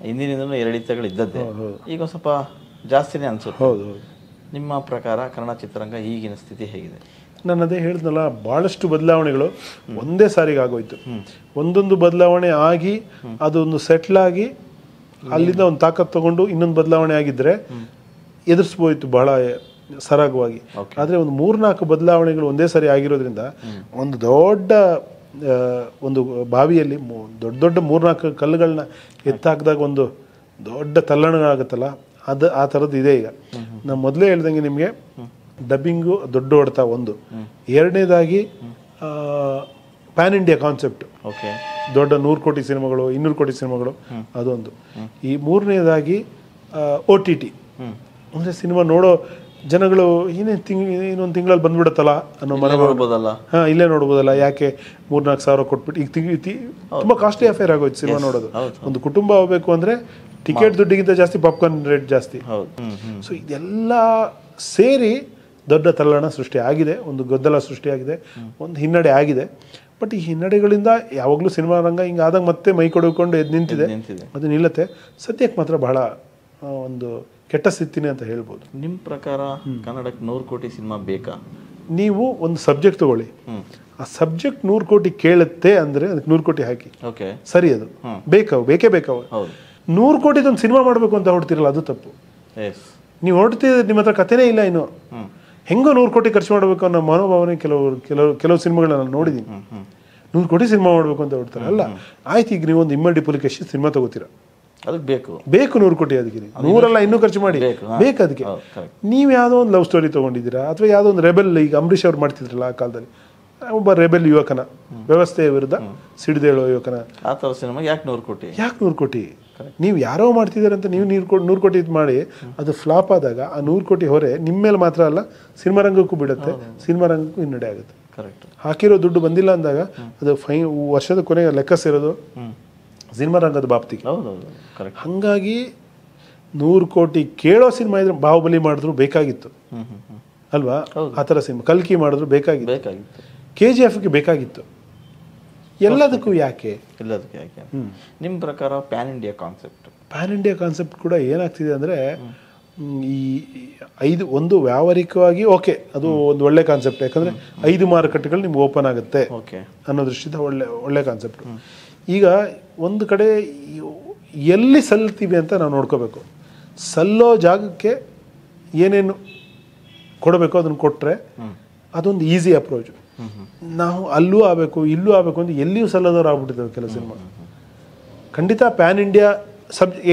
ಹಿಂದಿನಿಂದಲೂ ಏರಿಳಿತಗಳು ಇದ್ದದ್ದೇ, ಈಗ ಸ್ವಲ್ಪ ಜಾಸ್ತಿನೇ ಅನ್ಸುತ್ತೆ. ಹೌದು. ನಿಮ್ಮ ಪ್ರಕಾರ ಕನ್ನಡ ಚಿತ್ರರಂಗ ಈಗಿನ ಸ್ಥಿತಿ ಹೇಗಿದೆ? ನಾನು ಅದೇ ಹೇಳಿದ್ನಲ್ಲ, ಭಾಳಷ್ಟು ಬದಲಾವಣೆಗಳು ಒಂದೇ ಸಾರಿಗೆ ಆಗೋಯ್ತು. ಒಂದೊಂದು ಬದಲಾವಣೆ ಆಗಿ ಅದೊಂದು ಸೆಟ್ಲ್ ಆಗಿ ಅಲ್ಲಿಂದ ಒಂದು ತಾಕತ್ತು ತಗೊಂಡು ಇನ್ನೊಂದು ಬದಲಾವಣೆ ಆಗಿದ್ರೆ ಎದುರಿಸ್ಬೋಯ್ತು ಬಹಳ ಸರಾಗವಾಗಿ. ಆದರೆ ಒಂದು 3-4 ಬದಲಾವಣೆಗಳು ಒಂದೇ ಸಾರಿ ಆಗಿರೋದ್ರಿಂದ ಒಂದು ದೊಡ್ಡ ಒಂದು ಬಾವಿಯಲ್ಲಿ ದೊಡ್ಡ ದೊಡ್ಡ 3-4 ಕಲ್ಲುಗಳನ್ನ ಎತ್ತಾಕಿದಾಗ ಒಂದು ದೊಡ್ಡ ತಲ್ಲಣ ಆಗುತ್ತಲ್ಲ, ಅದು ಆ ಥರದ್ದು ಇದೆ ಈಗ. ನಾನು ಮೊದಲೇ ಹೇಳ್ದಂಗೆ ನಿಮಗೆ ಡಬ್ಬಿಂಗು ದೊಡ್ಡ ಹೊಡೆತ ಒಂದು, ಎರಡನೇದಾಗಿ ಪ್ಯಾನ್ ಇಂಡಿಯಾ ಕಾನ್ಸೆಪ್ಟ್, ಓಕೆ, ದೊಡ್ಡ 100 ಕೋಟಿ ಸಿನಿಮಾಗಳು, 200 ಕೋಟಿ ಸಿನಿಮಾಗಳು, ಅದೊಂದು. ಈ ಮೂರನೇದಾಗಿ OTT, ಅಂದರೆ ಸಿನಿಮಾ ನೋಡೋ ಜನಗಳು ಇನ್ನೊಂದು ತಿಂಗಳಲ್ಲಿ ಬಂದ್ಬಿಡುತ್ತಲ್ಲ ಅನ್ನೋ ನೋಡ್ಬೋದಲ್ಲ, ಇಲ್ಲೇ ನೋಡ್ಬೋದಲ್ಲ, ಯಾಕೆ 3-4 ಸಾವಿರ ಕೊಟ್ಬಿಟ್ಟು ಈಗ ತುಂಬ ಕಾಸ್ಟ್ಲಿ ಅಫೇರ್ ಆಗೋಯ್ತು ಸಿನಿಮಾ ನೋಡೋದು. ಒಂದು ಕುಟುಂಬ ಹೋಗ್ಬೇಕು ಅಂದರೆ ಟಿಕೆಟ್ ದುಡ್ಡಿಗಿಂತ ಜಾಸ್ತಿ ಪಾಪ್ಕಾರ್ನ್ ರೇಟ್ ಜಾಸ್ತಿ. ಸೊ ಇದೆಲ್ಲ ಸೇರಿ ದೊಡ್ಡ ತಲ್ಲಣ ಸೃಷ್ಟಿ ಆಗಿದೆ, ಒಂದು ಗದ್ದಲ ಸೃಷ್ಟಿಯಾಗಿದೆ, ಒಂದು ಹಿನ್ನಡೆ ಆಗಿದೆ. ಬಟ್ ಈ ಹಿನ್ನಡೆಗಳಿಂದ ಯಾವಾಗಲೂ ಸಿನಿಮಾ ರಂಗ ಹಿಂಗಾದಾಗ ಮತ್ತೆ ಮೈ ಕೊಡ್ಕೊಂಡು ಎದ್ದು ನಿಂತಿದೆ, ಅದು ನಿಲ್ಲತ್ತೆ. ಸದ್ಯಕ್ಕೆ ಮಾತ್ರ ಬಹಳ ಒಂದು ಕೆಟ್ಟ ಸ್ಥಿತಿನೇ ಅಂತ ಹೇಳ್ಬೋದು. ನಿಮ್ಮ ಪ್ರಕಾರ ಕನ್ನಡಕ್ಕೆ 100 ಕೋಟಿ ಸಿನಿಮಾ ಬೇಕಾ? ನೀವು ಒಂದು ಸಬ್ಜೆಕ್ಟ್ ತಗೊಳ್ಳಿ, ಆ ಸಬ್ಜೆಕ್ಟ್ 100 ಕೋಟಿ ಕೇಳುತ್ತೆ ಅಂದರೆ ಅದಕ್ಕೆ 100 ಕೋಟಿ ಹಾಕಿ, ಓಕೆ ಸರಿ, ಅದು ಬೇಕೇ ಬೇಕಾವು. 100 ಕೋಟಿದೊಂದು ಸಿನಿಮಾ ಮಾಡಬೇಕು ಅಂತ ಹೊಡ್ತಿರಲ್ಲ, ಅದು ತಪ್ಪು. ನೀವು ಹೊಡ್ತಿದ್ರೆ ನಿಮ್ಮ ಹತ್ರ ಕಥೆನೇ ಇಲ್ಲ, ಇನ್ನು ಹೆಂಗೋ 100 ಕೋಟಿ ಖರ್ಚು ಮಾಡಬೇಕು ಅನ್ನೋ ಮನೋಭಾವನೆ ಕೆಲವು ಸಿನಿಮಾಗಳನ್ನ ನಾನು ನೋಡಿದ್ದೀನಿ. 100 ಕೋಟಿ ಸಿನಿಮಾ ಮಾಡಬೇಕು ಅಂತ ಹೊಡ್ತಾರೆ. ಅಲ್ಲ, ಆಯ್ತು, ಈಗ ನೀವು ಒಂದು ಇಮ್ಮಡಿ ಪುಲಿಕೇಶಿ ಸಿನಿಮಾ ತಗೋತೀರಾ, ಅದಕ್ಕೆ ಬೇಕು 100 ಕೋಟಿ, ಅದಕ್ಕೆ 100 ಇನ್ನೂ ಖರ್ಚು ಮಾಡಿ ಬೇಕು ಅದಕ್ಕೆ. ನೀವು ಯಾವುದೋ ಒಂದು ಲವ್ ಸ್ಟೋರಿ ತೊಗೊಂಡಿದ್ದೀರಾ, ಅಥವಾ ಯಾವುದೋ ಒಂದು ರೆಬೆಲ್, ಈಗ ಅಂಬರೀಷ್ ಅವ್ರು ಮಾಡ್ತಿದ್ರಲ್ಲ ಆ ಕಾಲದಲ್ಲಿ, ಒಬ್ಬ ರೆಬೆಲ್ ಯುವಕನ, ವ್ಯವಸ್ಥೆಯ ವಿರುದ್ಧ ಸಿಡಿದೇಳೋ ಯುವಕನ, ಆ ಥರ ಸಿನಿಮಾ ಯಾಕೆ 100 ಕೋಟಿ? ಯಾಕೆ 100 ಕೋಟಿ? ನೀವು ಯಾರೋ ಮಾಡ್ತಿದ್ದಾರೆ ಅಂತ ನೀವು 100 ಕೋಟಿ ಮಾಡಿ ಅದು ಫ್ಲಾಪ್ ಆದಾಗ ಆ 100 ಕೋಟಿ ಹೊರೆ ನಿಮ್ಮ ಮೇಲೆ ಮಾತ್ರ ಅಲ್ಲ, ಸಿನಿಮಾ ರಂಗಕ್ಕೂ ಬಿಡುತ್ತೆ, ಸಿನಿಮಾ ರಂಗಕ್ಕೂ ಹಿನ್ನಡೆ ಆಗುತ್ತೆ. ಕರೆಕ್ಟ್. ಹಾಕಿರೋ ದುಡ್ಡು ಬಂದಿಲ್ಲ ಅಂದಾಗ ಅದು ವರ್ಷದ ಕೊನೆಗೆ ಲೆಕ್ಕ ಸೇರೋದು ಸಿನಿಮಾ ರಂಗದ ಬಾಪ್ತಿಗೆ. ಹಾಗಾಗಿ 100 ಕೋಟಿ ಕೇಳೋ ಸಿನಿಮಾ ಇದ್ರೆ ಬಾಹುಬಲಿ ಮಾಡಿದ್ರು ಬೇಕಾಗಿತ್ತು ಅಲ್ವಾ, ಆ ಥರ ಸಿನಿಮಾ ಕಲ್ಕಿ ಮಾಡಿದ್ರು ಬೇಕಾಗಿತ್ತು, KGFಗೆ ಬೇಕಾಗಿತ್ತು. ಎಲ್ಲದಕ್ಕೂ ಯಾಕೆ? ನಿಮ್ಮ ಪ್ರಕಾರ ಪ್ಯಾನ್ ಇಂಡಿಯಾ ಕಾನ್ಸೆಪ್ಟ್ ಕೂಡ ಏನಾಗ್ತಿದೆ ಅಂದರೆ, ಈ ಒಂದು ವ್ಯಾವಹಾರಿಕವಾಗಿ ಓಕೆ, ಅದು ಒಂದು ಒಳ್ಳೆ ಕಾನ್ಸೆಪ್ಟ್, ಯಾಕಂದರೆ 5 ಮಾರುಕಟ್ಟೆಗಳು ನಿಮ್ಗೆ ಓಪನ್ ಆಗುತ್ತೆ ಅನ್ನೋ ದೃಷ್ಟಿಯಿಂದ ಒಳ್ಳೆ ಕಾನ್ಸೆಪ್ಟ್. ಈಗ ಒಂದು ಕಡೆ ಎಲ್ಲಿ ಸಲ್ತೀವಿ ಅಂತ ನಾವು ನೋಡ್ಕೋಬೇಕು. ಸಲ್ಲೋ ಜಾಗಕ್ಕೆ ಏನೇನು ಕೊಡಬೇಕು ಅದನ್ನು ಕೊಟ್ಟರೆ ಅದೊಂದು ಈಸಿ ಅಪ್ರೋಚು. ನಾವು ಅಲ್ಲೂ ಆಗಬೇಕು ಇಲ್ಲೂ ಆಗಬೇಕು ಅಂತ ಎಲ್ಲಿಯೂ ಸಲ್ಲದವ್ರು ಆಗ್ಬಿಟ್ಟಿದ್ದಾವೆ ಕೆಲವು ಸಿನಿಮಾ. ಖಂಡಿತ ಪ್ಯಾನ್ ಇಂಡಿಯಾ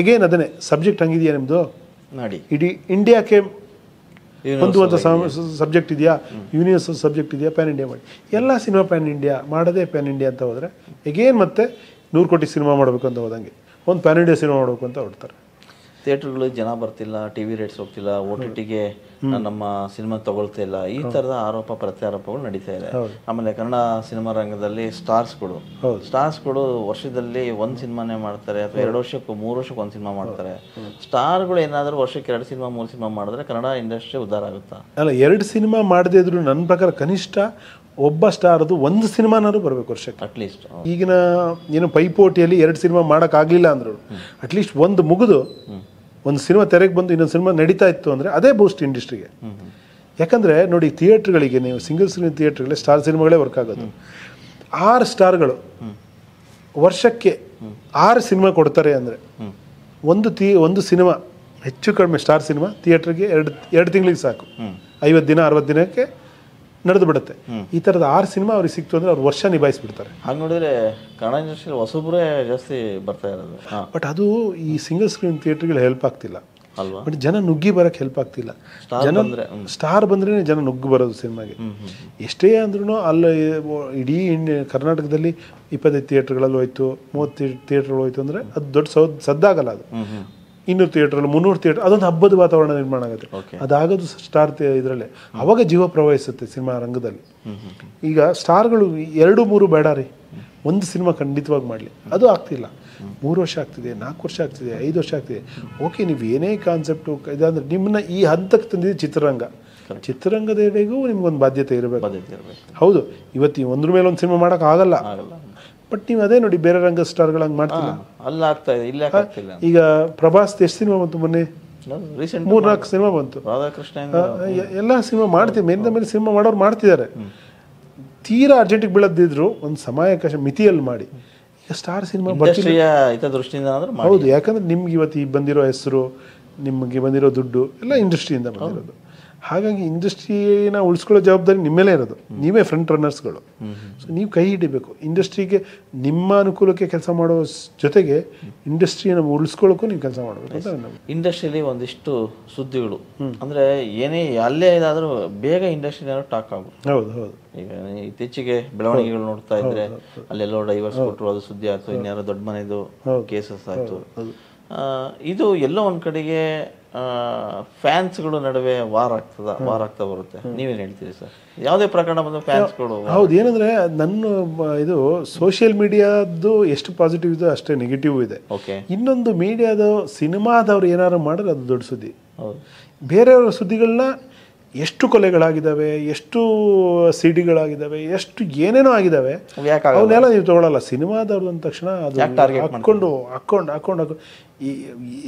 ಎಗೇನ್ ಅದನ್ನೇ ಸಬ್ಜೆಕ್ಟ್ ಹಂಗಿದೆಯಾ ನಿಮ್ಮದು, ಇಡೀ ಇಂಡಿಯಾಕ್ಕೆ ಹೊಂದುವಂಥ ಸಬ್ಜೆಕ್ಟ್ ಇದೆಯಾ, ಯೂನಿವರ್ಸಲ್ ಸಬ್ಜೆಕ್ಟ್ ಇದೆಯಾ, ಪ್ಯಾನ್ ಇಂಡಿಯಾ ಮಾಡಿ. ಎಲ್ಲ ಸಿನಿಮಾ ಪ್ಯಾನ್ ಇಂಡಿಯಾ ಮಾಡದೆ ಪ್ಯಾನ್ ಇಂಡಿಯಾ ಅಂತ ಹೋದರೆ ಎಗೇನ್ ಮತ್ತೆ 100 ಕೋಟಿ ಸಿನಿಮಾ ಮಾಡಬೇಕು ಅಂತ ಹೋದಂಗೆ ಒಂದು ಪ್ಯಾನ್ ಇಂಡಿಯಾ ಸಿನಿಮಾ ಮಾಡಬೇಕು ಅಂತ ಹೊಡ್ತಾರೆ. ಥಿಯೇಟ್ರ್ಗಳು ಜನ ಬರ್ತಿಲ್ಲ, TV ರೇಟ್ಸ್ ಹೋಗ್ತಿಲ್ಲ, OTTಗೆ ನಮ್ಮ ಸಿನಿಮಾ ತಗೊಳ್ತಾ ಇಲ್ಲ, ಈ ಥರದ ಆರೋಪ ಪ್ರತ್ಯಾರೋಪಗಳು ನಡೀತಾ ಇದೆ. ಆಮೇಲೆ ಕನ್ನಡ ಸಿನಿಮಾ ರಂಗದಲ್ಲಿ ಸ್ಟಾರ್ಸ್ಗಳು ವರ್ಷದಲ್ಲಿ ಒಂದು ಸಿನಿಮಾನೇ ಮಾಡ್ತಾರೆ, ಅಥವಾ 2 ವರ್ಷಕ್ಕೂ 3 ವರ್ಷಕ್ಕೆ ಒಂದು ಸಿನಿಮಾ ಮಾಡ್ತಾರೆ. ಸ್ಟಾರ್ಗಳು ಏನಾದರೂ ವರ್ಷಕ್ಕೆ 2 ಸಿನಿಮಾ 3 ಸಿನಿಮಾ ಮಾಡಿದ್ರೆ ಕನ್ನಡ ಇಂಡಸ್ಟ್ರಿ ಉದ್ಧಾರ ಆಗುತ್ತಾ? ಅಲ್ಲ, 2 ಸಿನಿಮಾ ಮಾಡದೇ ಇದ್ರು ನನ್ನ ಪ್ರಕಾರ ಕನಿಷ್ಠ ಒಬ್ಬ ಸ್ಟಾರ್ದು 1 ಸಿನಿಮಾನಾದ್ರು ಬರಬೇಕು ವರ್ಷಕ್ಕೆ ಅಟ್ಲೀಸ್ಟ್. ಈಗಿನ ಏನು ಪೈಪೋಟಿಯಲ್ಲಿ 2 ಸಿನಿಮಾ ಮಾಡೋಕ್ಕಾಗಲಿಲ್ಲ ಅಂದ್ರು ಅಟ್ಲೀಸ್ಟ್ ಒಂದು ಮುಗಿದು ಒಂದು ಸಿನಿಮಾ ತೆರೆಗೆ ಬಂದು ಇನ್ನೊಂದು ಸಿನಿಮಾ ನಡೀತಾ ಇತ್ತು ಅಂದರೆ ಅದೇ ಬೂಸ್ಟ್ ಇಂಡಸ್ಟ್ರಿಗೆ. ಯಾಕಂದರೆ ನೋಡಿ, ಥಿಯೇಟ್ರ್ಗಳಿಗೆ ನೀವು ಸಿಂಗಲ್ ಸ್ಕ್ರೀನ್ ಥಿಯೇಟ್ರ್ಗಳೇ ಸ್ಟಾರ್ ಸಿನಿಮಾಗಳೇ ವರ್ಕ್ ಆಗೋದು. 6 ಸ್ಟಾರ್ಗಳು ವರ್ಷಕ್ಕೆ 6 ಸಿನಿಮಾ ಕೊಡ್ತಾರೆ ಅಂದರೆ ಒಂದು ಸಿನಿಮಾ ಹೆಚ್ಚು ಕಡಿಮೆ ಸ್ಟಾರ್ ಸಿನಿಮಾ ಥಿಯೇಟ್ರಿಗೆ 2 ತಿಂಗಳಿಗೆ ಸಾಕು, 50 ದಿನ 60 ದಿನಕ್ಕೆ ನಡೆದು ಬಿಡುತ್ತೆ. ಈ ಥರದ 6 ಸಿನಿಮಾ ಅವ್ರಿಗೆ ಸಿಕ್ತು ಅಂದರೆ ಅವ್ರು ವರ್ಷ ನಿಭಾಯಿಸ್ಬಿಡ್ತಾರೆ. ಹಾಗೆ ನೋಡಿದ್ರೆ ಕನ್ನಡ ಇಂಡಸ್ಟ್ರಿ ಹೊಸಬ್ರೇ ಜಾಸ್ತಿ ಬರ್ತಾ ಇರೋದು. ಬಟ್ ಅದು ಈ ಸಿಂಗಲ್ ಸ್ಕ್ರೀನ್ ಥಿಯೇಟ್ರ್ಗಳು ಹೆಲ್ಪ್ ಆಗ್ತಿಲ್ಲ ಅಲ್ವಾ, ಬಟ್ ಜನ ನುಗ್ಗಿ ಬರೋಕ್ಕೆ ಹೆಲ್ಪ್ ಆಗ್ತಿಲ್ಲ. ಸ್ಟಾರ್ ಬಂದ್ರೆ ಜನ ನುಗ್ಗಿ ಬರೋದು ಸಿನಿಮಾಗೆ. ಎಷ್ಟೇ ಅಂದ್ರೂ ಅಲ್ಲಿ ಇಡೀ ಕರ್ನಾಟಕದಲ್ಲಿ 25 ಥಿಯೇಟ್ರ್ಗಳಲ್ಲಿ ಹೋಯ್ತು, 30 ಥಿಯೇಟ್ರ್ಗಳು ಹೋಯ್ತು ಅಂದರೆ ಅದು ದೊಡ್ಡ ಸದ್ದಾಗಲ್ಲ. ಅದು 200 ಥಿಯೇಟ್ರಲ್ಲಿ 300 ಥಿಯೇಟ್ರ್, ಅದೊಂದು ಹಬ್ಬದ ವಾತಾವರಣ ನಿರ್ಮಾಣ ಆಗುತ್ತೆ. ಅದಾಗೋದು ಸ್ಟಾರ್ ಇದರಲ್ಲೇ, ಅವಾಗ ಜೀವ ಪ್ರವಹಿಸುತ್ತೆ ಸಿನಿಮಾ ರಂಗದಲ್ಲಿ. ಈಗ ಸ್ಟಾರ್ಗಳು 2-3 ಬೇಡ ರೀ, ಒಂದು ಸಿನಿಮಾ ಖಂಡಿತವಾಗಿ ಮಾಡಲಿ, ಅದು ಆಗ್ತಿಲ್ಲ. 3 ವರ್ಷ ಆಗ್ತಿದೆ, 4 ವರ್ಷ ಆಗ್ತಿದೆ, 5 ವರ್ಷ ಆಗ್ತಿದೆ. ಓಕೆ, ನೀವು ಏನೇ ಕಾನ್ಸೆಪ್ಟು ಇದಂದ್ರೆ ನಿಮ್ಮನ್ನ ಈ ಹಂತಕ್ಕೆ ತಂದಿದೆ ಚಿತ್ರರಂಗದೆಡೆಗೂ ನಿಮ್ಗೊಂದು ಬಾಧ್ಯತೆ ಇರಬೇಕು. ಹೌದು, ಇವತ್ತು ಒಂದ್ರ ಮೇಲೆ ಒಂದು ಸಿನಿಮಾ ಮಾಡೋಕ್ಕಾಗಲ್ಲ, ಬಟ್ ನೀವು ಅದೇ ನೋಡಿ ಬೇರೆ ರಂಗ ಸ್ಟಾರ್ಗಳು ಹಂಗೆ ಮಾಡ್ತಿಲ್ಲ, ಅಲ್ಲ ಆಗ್ತಾ ಇದೆ, ಇಲ್ಲ ಆಗ್ತಿಲ್ಲ. ಈಗ ಪ್ರಭಾಸ್ ಎಷ್ಟು ಸಿನಿಮಾ ಬಂತು ಮೊನ್ನೆ, 3-4 ಸಿನಿಮಾ ಬಂತು. ರಾಧಾಕೃಷ್ಣ ಎಲ್ಲ ಸಿನಿಮಾ ಮಾಡ್ತೀವಿ, ಮೇಲಿಂದ ಮೇಲೆ ಸಿನಿಮಾ ಮಾಡೋರು ಮಾಡ್ತಿದ್ದಾರೆ. ತೀರಾ ಅರ್ಜೆಂಟಿಗೆ ಬೀಳದಿದ್ರು ಒಂದು ಸಮಯಾವಕಾಶ ಮಿತಿಯಲ್ಲಿ ಮಾಡಿ. ಈಗ ಸ್ಟಾರ್ ಸಿನಿಮಾ ಹೌದು, ಯಾಕಂದ್ರೆ ನಿಮ್ಗೆ ಇವತ್ತು ಬಂದಿರೋ ಹೆಸರು, ನಿಮಗೆ ಬಂದಿರೋ ದುಡ್ಡು ಎಲ್ಲ ಇಂಡಸ್ಟ್ರಿಯಿಂದ ಬಂದಿರೋದು. ಹಾಗಾಗಿ ಇಂಡಸ್ಟ್ರಿನ ಉಳಿಸ್ಕೊಳ್ಳೋ ಜವಾಬ್ದಾರಿ ನಿಮ್ಮೇಲೆ ಇರೋದು. ನೀವೇ ಫ್ರಂಟ್ ರನ್ನರ್ಸ್ಗಳು. ಸೊ ನೀವು ಕೈ ಹಿಡಿಬೇಕು. ಇಂಡಸ್ಟ್ರಿಗೆ ನಿಮ್ಮ ಅನುಕೂಲಕ್ಕೆ ಕೆಲಸ ಮಾಡೋ ಜೊತೆಗೆ ಇಂಡಸ್ಟ್ರಿನ ಉಳಿಸ್ಕೊಳ್ಳೋಕ್ಕೂ ನೀವು ಕೆಲಸ ಮಾಡಬೇಕು ಅಂತ ನನ್ನ ಇಂಡಸ್ಟ್ರಿಯಲ್ಲಿ ಒಂದಿಷ್ಟು ಸುದ್ದಿಗಳು ಅಂದರೆ ಏನೇ ಅಲ್ಲೇ ಇದಾದರೂ ಬೇಗ ಇಂಡಸ್ಟ್ರಿನಾದ್ರು ಟಾಕ್ ಆಗುತ್ತೆ. ಹೌದು ಹೌದು. ಈಗ ಇತ್ತೀಚೆಗೆ ಬೆಳವಣಿಗೆಗಳು ನೋಡ್ತಾ ಇದ್ರೆ ಅಲ್ಲೆಲ್ಲೋ ಡೈವರ್ಸ್ ಕೊಟ್ಟರು, ಅದು ಸುದ್ದಿ ಆಯ್ತು. ಇನ್ಯಾರೋ ದೊಡ್ಡ ಮನೆದು ಕೇಸಸ್ ಆಯ್ತು. ಇದು ಎಲ್ಲೋ ಒಂದ್ ಕಡೆಗೆ ಫ್ಯಾನ್ಸ್ಗಳು ನಡುವೆ ವಾರ ಆಗ್ತಾ ಬರುತ್ತೆ. ನೀವೇನು ಹೇಳ್ತೀರಿ ಸರ್? ಯಾವುದೇ ಪ್ರಕರಣ ಬಂದು ಫ್ಯಾನ್ಸ್ಗಳು ಹೌದು. ಏನಂದ್ರೆ ನನ್ನ ಇದು ಸೋಷಿಯಲ್ ಮೀಡಿಯಾದ್ದು ಎಷ್ಟು ಪಾಸಿಟಿವ್ ಇದೆ ಅಷ್ಟೇ ನೆಗೆಟಿವ್ ಇದೆ. ಓಕೆ. ಇನ್ನೊಂದು ಮೀಡಿಯಾದ ಸಿನಿಮಾದವ್ರು ಏನಾದ್ರು ಮಾಡಿದ್ರೆ ಅದು ದೊಡ್ಡ ಸುದ್ದಿ. ಹೌದು. ಬೇರೆಯವರ ಸುದ್ದಿಗಳನ್ನ ಎಷ್ಟು ಕೊಲೆಗಳಾಗಿದ್ದಾವೆ, ಎಷ್ಟು ಸಿಡಿಗಳಾಗಿದ್ದಾವೆ, ಎಷ್ಟು ಏನೇನೋ ಆಗಿದ್ದಾವೆ, ಅವನ್ನೆಲ್ಲ ನೀವು ತಗೊಳ್ಳಲ್ಲ. ಸಿನಿಮಾದವ್ರು ಅಂದ ತಕ್ಷಣ ಅದು ಹಾಕೊಂಡು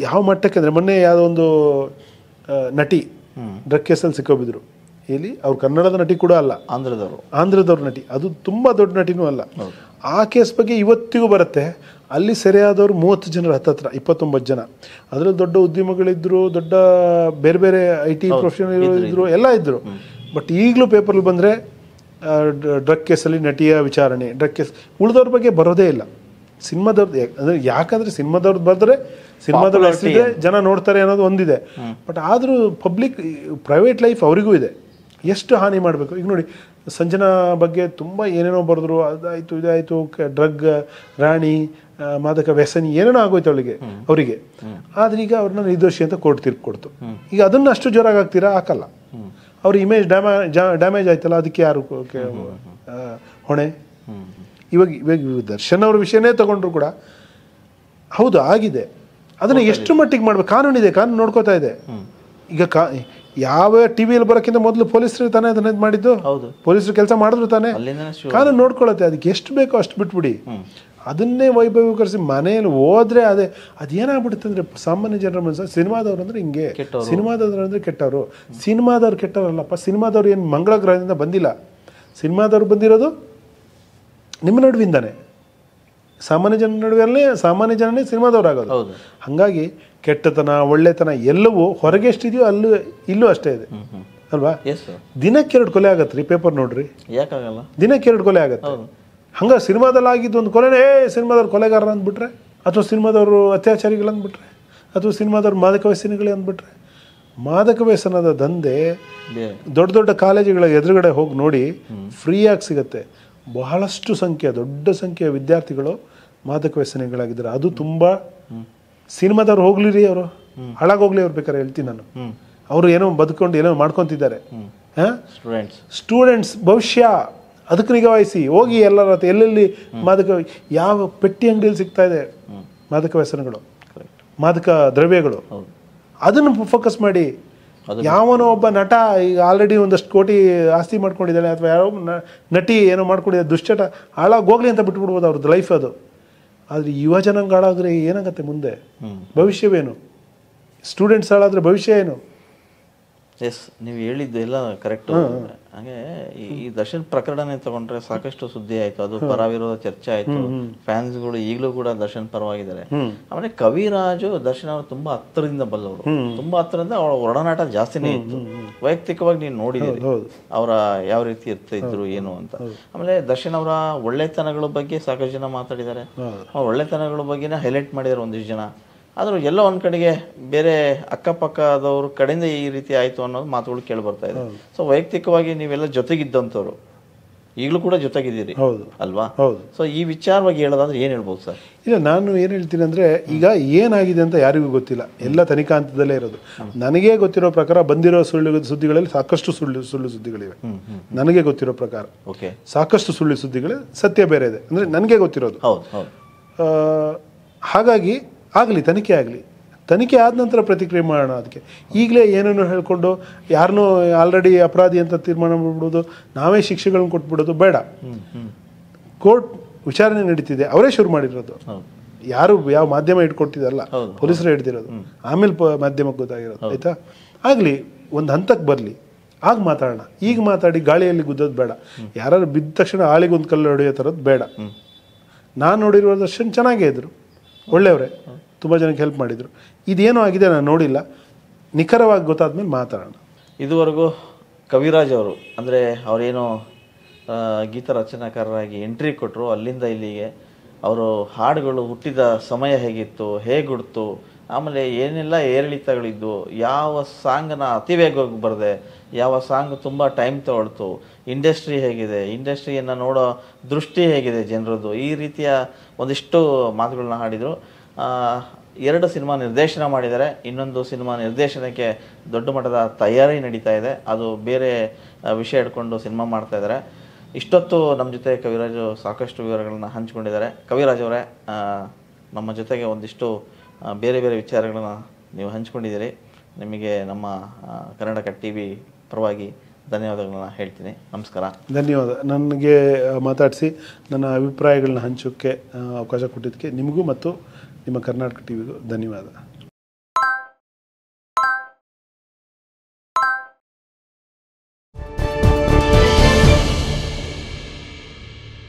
ಯಾವ ಮಟ್ಟಕ್ಕೆ ಅಂದರೆ ಮೊನ್ನೆ ಯಾವುದೋ ಒಂದು ನಟಿ ಡ್ರಗ್ ಕೇಸಲ್ಲಿ ಸಿಕ್ಕೋಬಿದ್ರು. ಇಲ್ಲಿ ಅವ್ರು ಕನ್ನಡದ ನಟಿ ಕೂಡ ಅಲ್ಲ, ಆಂಧ್ರದವ್ರ ನಟಿ. ಅದು ತುಂಬ ದೊಡ್ಡ ನಟಿನೂ ಅಲ್ಲ. ಆ ಕೇಸ್ ಬಗ್ಗೆ ಇವತ್ತಿಗೂ ಬರುತ್ತೆ. ಅಲ್ಲಿ ಸೆರೆಯಾದವರು 30 ಜನರು, ಹತ್ತತ್ರ 29 ಜನ. ಅದರಲ್ಲಿ ದೊಡ್ಡ ಉದ್ಯಮಗಳಿದ್ರು, ದೊಡ್ಡ ಬೇರೆ ಬೇರೆ IT ಪ್ರೊಫೆಷನಲ್ ಇದ್ರು, ಎಲ್ಲ ಇದ್ದರು. ಬಟ್ ಈಗಲೂ ಪೇಪರ್ಲಿ ಬಂದರೆ ಡ್ರಗ್ ಕೇಸಲ್ಲಿ ನಟಿಯ ವಿಚಾರಣೆ, ಡ್ರಗ್ ಕೇಸ್. ಉಳಿದವ್ರ ಬಗ್ಗೆ ಬರೋದೇ ಇಲ್ಲ. ಸಿನಿಮಾದವ್ರದ್ದು ಅಂದರೆ ಯಾಕಂದರೆ ಸಿನಿಮಾದವ್ರದ್ದು ಬರೆದ್ರೆ ಸಿನಿಮಾದವ್ರು ಹೆಸರಿದೆ, ಜನ ನೋಡ್ತಾರೆ ಅನ್ನೋದು ಒಂದಿದೆ. ಬಟ್ ಆದರೂ ಪಬ್ಲಿಕ್ ಪ್ರೈವೇಟ್ ಲೈಫ್ ಅವರಿಗೂ ಇದೆ. ಎಷ್ಟು ಹಾನಿ ಮಾಡಬೇಕು. ಈಗ ನೋಡಿ, ಸಂಜನಾ ಬಗ್ಗೆ ತುಂಬ ಏನೇನೋ ಬರೆದ್ರು, ಅದಾಯಿತು ಇದಾಯಿತು, ಡ್ರಗ್ ರಾಣಿ, ಮಾದಕ ವ್ಯಸನಿ ಏನೇನೋ ಆಗೋಯ್ತು ಅವರಿಗೆ. ಆದ್ರೆ ಈಗ ಅವ್ರನ್ನ ನಿರ್ದೋಷಿ ಅಂತ ಕೋರ್ಟ್ ತೀರ್ಪು ಕೊಡ್ತು. ಈಗ ಅದನ್ನು ಅಷ್ಟು ಜೋರಾಗಿ ಹಾಕ್ತೀರಾ? ಹಾಕಲ್ಲ. ಅವ್ರ ಇಮೇಜ್ ಡ್ಯಾಮೇಜ್ ಆಯ್ತಲ್ಲ, ಅದಕ್ಕೆ ಯಾರು ಹೊಣೆ? ಇವಾಗ ದರ್ಶನ್ ಅವ್ರ ವಿಷಯನೇ ತಗೊಂಡ್ರು ಕೂಡ ಹೌದು ಆಗಿದೆ. ಅದನ್ನು ಎಷ್ಟು ಮಟ್ಟಿಗೆ ಮಾಡ್ಬೇಕು? ಕಾನೂನಿದೆ, ಕಾನೂನು ನೋಡ್ಕೋತಾ ಇದೆ. ಈಗ ಯಾವ ಟಿವಿಯಲ್ಲಿ ಬರೋಕ್ಕಿಂತ ಮೊದಲು ಪೊಲೀಸರು ತಾನೇ ಅದನ್ನ ಮಾಡಿದ್ದು. ಪೊಲೀಸರು ಕೆಲಸ ಮಾಡಿದ್ರು ತಾನೇ, ಕಾನೂನು ನೋಡ್ಕೊಳತ್ತೆ. ಅದಕ್ಕೆ ಎಷ್ಟು ಬೇಕೋ ಅಷ್ಟು ಬಿಟ್ಬಿಡಿ. ಅದನ್ನೇ ವೈಭವೀಕರಿಸಿ ಮನೆಯಲ್ಲಿ ಹೋದ್ರೆ ಅದೇನಾಗ್ಬಿಡುತ್ತೆ ಅಂದರೆ ಸಾಮಾನ್ಯ ಜನರ ಮನಸ್ಸು ಸಿನಿಮಾದವ್ರು ಅಂದರೆ ಹಿಂಗೆ, ಸಿನಿಮಾದವ್ರು ಅಂದರೆ ಕೆಟ್ಟವರು. ಸಿನಿಮಾದವ್ರು ಕೆಟ್ಟವರಲ್ಲಪ್ಪ. ಸಿನಿಮಾದವ್ರು ಏನು ಮಂಗಳ ಗ್ರಹದಿಂದ ಬಂದಿಲ್ಲ. ಸಿನಿಮಾದವ್ರು ಬಂದಿರೋದು ನಿಮ್ಮ ನಡುವಿಂದಾನೆ. ಸಾಮಾನ್ಯ ಜನ ನಡುವೆ ಸಾಮಾನ್ಯ ಜನನೇ ಸಿನಿಮಾದವ್ರು ಆಗೋದು. ಹಾಗಾಗಿ ಕೆಟ್ಟತನ ಒಳ್ಳೆತನ ಎಲ್ಲವೂ ಹೊರಗೆ ಎಷ್ಟಿದೆಯೋ ಇಲ್ಲೂ ಅಷ್ಟೇ ಇದೆ ಅಲ್ವಾ? ದಿನಕ್ಕೆ 2 ಕೊಲೆ ಆಗತ್ತೆ ರೀ. ಪೇಪರ್ ನೋಡ್ರಿ, ದಿನಕ್ಕೆ 2 ಕೊಲೆ ಆಗತ್ತೆ. ಹಂಗ ಸಿನಿಮಾದಲ್ಲಿ ಆಗಿದ್ದು ಒಂದು ಕೊಲೆನೇ ಸಿನಿಮಾದವ್ರು ಕೊಲೆಗಾರರ ಅಂದ್ಬಿಟ್ರೆ, ಅಥವಾ ಸಿನಿಮಾದವರು ಅತ್ಯಾಚಾರಿಗಳು ಅಂದ್ಬಿಟ್ರೆ, ಅಥವಾ ಸಿನಿಮಾದವ್ರು ಮಾದಕ ವ್ಯಸನಿಗಳೇ ಅಂದ್ಬಿಟ್ರೆ. ಮಾದಕ ವ್ಯಸನದ ದಂಧೆ ದೊಡ್ಡ ದೊಡ್ಡ ಕಾಲೇಜುಗಳ ಎದುರುಗಡೆ ಹೋಗಿ ನೋಡಿ, ಫ್ರೀಯಾಗಿ ಸಿಗತ್ತೆ. ಬಹಳಷ್ಟು ದೊಡ್ಡ ಸಂಖ್ಯೆಯ ವಿದ್ಯಾರ್ಥಿಗಳು ಮಾದಕ ವ್ಯಸನಿಗಳಾಗಿದ್ದಾರೆ. ಅದು ತುಂಬ ಸಿನಿಮಾದವ್ರು ಹೋಗ್ಲಿರಿ, ಅವರು ಹಾಳಾಗೋಗ್ಲಿ, ಅವ್ರು ಬೇಕಾದ್ರೆ ಹೇಳ್ತೀನಿ ನಾನು. ಅವರು ಏನೋ ಬದುಕೊಂಡು ಏನೋ ಮಾಡ್ಕೊತಿದ್ದಾರೆ. ಸ್ಟೂಡೆಂಟ್ಸ್ ಭವಿಷ್ಯ ಅದಕ್ಕೆ ನಿಗಾ ವಹಿಸಿ ಹೋಗಿ. ಎಲ್ಲರ ಎಲ್ಲೆಲ್ಲಿ ಮಾದಕ, ಯಾವ ಪೆಟ್ಟಿ ಅಂಗಡಿಯಲ್ಲಿ ಸಿಗ್ತಾ ಇದೆ ಮಾದಕ ವ್ಯಸನಗಳು, ಮಾದಕ ದ್ರವ್ಯಗಳು, ಅದನ್ನು ಫೋಕಸ್ ಮಾಡಿ. ಯಾವನೋ ಒಬ್ಬ ನಟ ಈಗ ಆಲ್ರೆಡಿ ಒಂದಷ್ಟು ಕೋಟಿ ಆಸ್ತಿ ಮಾಡ್ಕೊಂಡಿದ್ದಾನೆ, ಅಥವಾ ಯಾವ ನಟಿ ಏನೋ ಮಾಡ್ಕೊಂಡಿದ್ದಾರೆ, ದುಶ್ಚಟ, ಹಾಳಾಗೋಗ್ಲಿ ಅಂತ ಬಿಟ್ಬಿಡ್ಬೋದು ಅವ್ರದ್ದು ಲೈಫ್ ಅದು. ಆದರೆ ಯುವ ಜನಾಂಗ ಹಾಳಾದ್ರೆ ಏನಾಗತ್ತೆ ಮುಂದೆ? ಭವಿಷ್ಯವೇನು? ಸ್ಟೂಡೆಂಟ್ಸ್ ಹಾಳಾದ್ರೆ ಭವಿಷ್ಯ ಏನು? ಎಸ್, ನೀವು ಹೇಳಿದ್ದು ಎಲ್ಲ ಕರೆಕ್ಟು. ಹಾಗೆ ಈ ದರ್ಶನ್ ಪ್ರಕರಣನೇ ತಗೊಂಡ್ರೆ ಸಾಕಷ್ಟು ಸುದ್ದಿ ಆಯ್ತು. ಅದು ಪರ ವಿರೋಧ ಚರ್ಚೆ ಆಯ್ತು. ಫ್ಯಾನ್ಸ್ಗಳು ಈಗಲೂ ಕೂಡ ದರ್ಶನ್ ಪರವಾಗಿದ್ದಾರೆ. ಆಮೇಲೆ ಕವಿರಾಜು ದರ್ಶನ್ ಅವರು ತುಂಬಾ ಹತ್ತಿರದಿಂದ ಬಲ್ಲವರು, ತುಂಬಾ ಹತ್ತಿರದಿಂದ ಅವರ ಒಡನಾಟ ಜಾಸ್ತಿನೇ ಇತ್ತು. ವೈಯಕ್ತಿಕವಾಗಿ ನೀವು ನೋಡಿದ್ದೀರಿ ಅವರ ಯಾವ ರೀತಿ ಇರ್ತಿದ್ರು ಏನು ಅಂತ. ಆಮೇಲೆ ದರ್ಶನ್ ಅವರ ಒಳ್ಳೆತನಗಳ ಬಗ್ಗೆ ಸಾಕಷ್ಟು ಜನ ಮಾತಾಡಿದ್ದಾರೆ. ಅವ್ರ ಒಳ್ಳೆತನಗಳ ಬಗ್ಗೆನೇ ಹೈಲೈಟ್ ಮಾಡಿದ್ದಾರೆ ಒಂದಿಷ್ಟು ಜನ. ಆದರೂ ಎಲ್ಲೋ ಒಂದು ಕಡೆಗೆ ಬೇರೆ ಅಕ್ಕಪಕ್ಕದವ್ರ ಕಡೆಯಿಂದ ಈ ರೀತಿ ಆಯಿತು ಅನ್ನೋದು ಮಾತುಗಳು ಕೇಳಿ ಬರ್ತಾ ಇದೆ. ಸೊ ವೈಯಕ್ತಿಕವಾಗಿ ನೀವೆಲ್ಲ ಜೊತೆಗಿದ್ದಂಥವ್ರು, ಈಗಲೂ ಕೂಡ ಜೊತೆಗಿದ್ದೀರಿ ಅಲ್ವಾ? ಸೊ ಈ ವಿಚಾರವಾಗಿ ಹೇಳೋದಾದ್ರೆ ಏನು ಹೇಳ್ಬೋದು ಸರ್? ಇಲ್ಲ, ನಾನು ಏನು ಹೇಳ್ತೀನಿ ಅಂದರೆ, ಈಗ ಏನಾಗಿದೆ ಅಂತ ಯಾರಿಗೂ ಗೊತ್ತಿಲ್ಲ. ಎಲ್ಲ ತನಿಖಾ ಹಂತದಲ್ಲೇ ಇರೋದು. ನನಗೆ ಗೊತ್ತಿರೋ ಪ್ರಕಾರ ಬಂದಿರೋ ಸುಳ್ಳು ಸುದ್ದಿಗಳಲ್ಲಿ ಸಾಕಷ್ಟು ಸುಳ್ಳು ಸುದ್ದಿಗಳಿವೆ. ನನಗೆ ಗೊತ್ತಿರೋ ಪ್ರಕಾರ ಸಾಕಷ್ಟು ಸುಳ್ಳು ಸುದ್ದಿಗಳು, ಸತ್ಯ ಬೇರೆ ಇದೆ ಅಂದರೆ ನನಗೆ ಗೊತ್ತಿರೋದು. ಹಾಗಾಗಿ ಆಗಲಿ, ತನಿಖೆ ಆಗಲಿ. ತನಿಖೆ ಆದ ನಂತರ ಪ್ರತಿಕ್ರಿಯೆ ಮಾಡೋಣ. ಅದಕ್ಕೆ ಈಗಲೇ ಏನೇನು ಹೇಳ್ಕೊಂಡು ಯಾರನ್ನೂ ಆಲ್ರೆಡಿ ಅಪರಾಧಿ ಅಂತ ತೀರ್ಮಾನ ಮಾಡ್ಬಿಡೋದು, ನಾವೇ ಶಿಕ್ಷೆಗಳನ್ನ ಕೊಟ್ಬಿಡೋದು ಬೇಡ. ಕೋರ್ಟ್ ವಿಚಾರಣೆ ನಡೀತಿದೆ, ಅವರೇ ಶುರು ಮಾಡಿರೋದು. ಯಾರು ಯಾವ ಮಾಧ್ಯಮ ಇಟ್ಕೊಟ್ಟಿದಲ್ಲ, ಪೊಲೀಸರು ಹಿಡ್ದಿರೋದು. ಆಮೇಲೆ ಮಾಧ್ಯಮಕ್ಕೆ ಗೊತ್ತಾಗಿರೋದು. ಆಯ್ತಾ? ಆಗಲಿ, ಒಂದು ಹಂತಕ್ಕೆ ಬರಲಿ, ಆಗ ಮಾತಾಡೋಣ. ಈಗ ಮಾತಾಡಿ ಗಾಳಿಯಲ್ಲಿ ಗುದ್ದೋದು ಬೇಡ. ಯಾರು ಬಿದ್ದ ತಕ್ಷಣ ಆಳಿಗೆ ಒಂದು ಕಲ್ಲು ಹೊಡೆಯೋ ಥರದ್ದು ಬೇಡ. ನಾನು ನೋಡಿರೋ ದರ್ಶನ್ ಚೆನ್ನಾಗೇ ಇದ್ರು, ಒಳ್ಳೆಯವರೇ, ತುಂಬ ಜನಕ್ಕೆ ಹೆಲ್ಪ್ ಮಾಡಿದರು. ಇದೇನೋ ಆಗಿದೆ ನಾನು ನೋಡಿಲ್ಲ. ನಿಖರವಾಗಿ ಗೊತ್ತಾದ್ಮೇಲೆ ಮಾತಾಡೋಣ. ಇದುವರೆಗೂ ಕವಿರಾಜ್ ಅವರು ಅಂದರೆ ಅವರೇನು ಗೀತ ರಚನಾಕಾರರಾಗಿ ಎಂಟ್ರಿ ಕೊಟ್ಟರು, ಅಲ್ಲಿಂದ ಇಲ್ಲಿಗೆ ಅವರು ಹಾಡುಗಳು ಹುಟ್ಟಿದ ಸಮಯ ಹೇಗಿತ್ತು, ಹೇಗೆ ಹುಡ್ತು, ಆಮೇಲೆ ಏನೆಲ್ಲ ಏರಿಳಿತಗಳಿದ್ದು, ಯಾವ ಸಾಂಗನ್ನ ಅತಿ ವೇಗವಾಗಿ ಬರದೆ, ಯಾವ ಸಾಂಗ್ ತುಂಬ ಟೈಮ್ ತಗೊಳ್ತು, ಇಂಡಸ್ಟ್ರಿ ಹೇಗಿದೆ, ಇಂಡಸ್ಟ್ರಿಯನ್ನು ನೋಡೋ ದೃಷ್ಟಿ ಹೇಗಿದೆ ಜನರದ್ದು, ಈ ರೀತಿಯ ಒಂದಿಷ್ಟು ಮಾತುಗಳನ್ನ ಹಾಡಿದರು. 2 ಸಿನಿಮಾ ನಿರ್ದೇಶನ ಮಾಡಿದ್ದಾರೆ. ಇನ್ನೊಂದು ಸಿನಿಮಾ ನಿರ್ದೇಶನಕ್ಕೆ ದೊಡ್ಡ ಮಟ್ಟದ ತಯಾರಿ ನಡೀತಾ ಇದೆ. ಅದು ಬೇರೆ ವಿಷಯ ಇಟ್ಕೊಂಡು ಸಿನಿಮಾ ಮಾಡ್ತಾ ಇದ್ದಾರೆ. ಇಷ್ಟೊತ್ತು ನಮ್ಮ ಜೊತೆ ಕವಿರಾಜು ಸಾಕಷ್ಟು ವಿವರಗಳನ್ನ ಹಂಚಿಕೊಂಡಿದ್ದಾರೆ. ಕವಿರಾಜ್ ಅವರೇ, ನಮ್ಮ ಜೊತೆಗೆ ಒಂದಿಷ್ಟು ಬೇರೆ ಬೇರೆ ವಿಚಾರಗಳನ್ನು ನೀವು ಹಂಚ್ಕೊಂಡಿದ್ದೀರಿ. ನಿಮಗೆ ನಮ್ಮ ಕರ್ನಾಟಕ TV ಪರವಾಗಿ ಧನ್ಯವಾದಗಳನ್ನ ಹೇಳ್ತೀನಿ. ನಮಸ್ಕಾರ. ಧನ್ಯವಾದ. ನನಗೆ ಮಾತಾಡಿಸಿ ನನ್ನ ಅಭಿಪ್ರಾಯಗಳನ್ನ ಹಂಚೋಕ್ಕೆ ಅವಕಾಶ ಕೊಟ್ಟಿದ್ದಕ್ಕೆ ನಿಮಗೂ ಮತ್ತು ನಿಮ್ಮ ಕರ್ನಾಟಕ ಟಿವಿಗೂ ಧನ್ಯವಾದ.